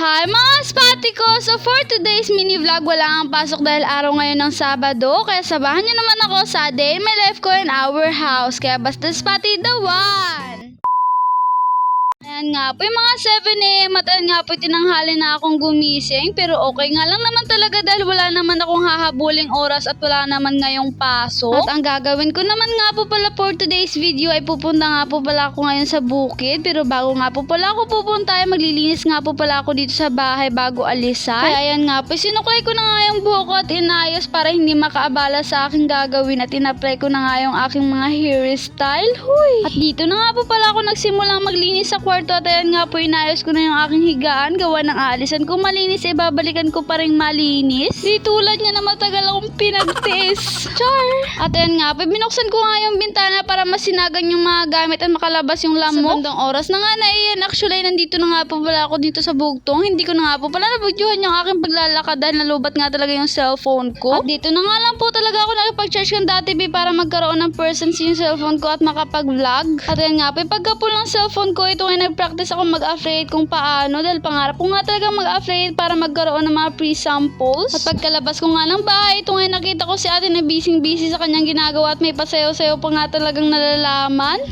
Hi mga spati ko! So for today's mini vlog, wala ang pasok dahil araw ngayon ng Sabado. Kaya sabahan nyo naman ako sa day in my life ko in our house. Kaya basta spati the one! Ayan nga po yung mga 7 AM at ayan nga po tinanghali na akong gumising. Pero okay nga lang naman talaga dahil wala naman akong hahabuling oras at wala naman ngayong pasok. At ang gagawin ko naman nga po pala for today's video ay pupunta nga po pala ako ngayon sa bukid. Pero bago nga po pala ako pupunta ay maglilinis nga po pala ako dito sa bahay bago alisan. Kaya ayan nga po, sinuklay ko na nga yung buhok ko at inayos para hindi makaabala sa aking gagawin at in-apply ko na nga yung aking mga hairstyle. Huy! At dito na nga po pala ako nagsimulang maglinis sa kwarto at ayan nga po inayos ko na yung aking higaan. Gawa ng aalisan kung malinis eh babalikan ko pa rin malinis. Di tulad niya na matagal akong pinagtiis. Char! At ayan nga po, binuksan ko nga yung bintana para masinagan yung mga gamit at makalabas yung lamok. Sa bandang oras na nga na iyan, actually nandito na nga po pala ako dito sa bugtong. Hindi ko na nga po pala nabudyohan yung aking paglalakad dahil nalubat nga talaga yung cellphone ko. At dito na nga lang po talaga ako nakipag-charge ng dati para magkaroon ng presence yung cellphone ko at makapag-vlog. At ayan nga po, pagkapul ng cellphone ko, ito ay nag-practice ako mag-affiliate kung paano dahil pangarap ko nga talaga mag-affiliate para magkaroon ng mga pre-samples. At pagkalabas ko nga ng bahay, ito ay nakita ko si ate na busy sa kanyang ginagawa at may pasayaw-sayaw pa nga talagang nalalaman.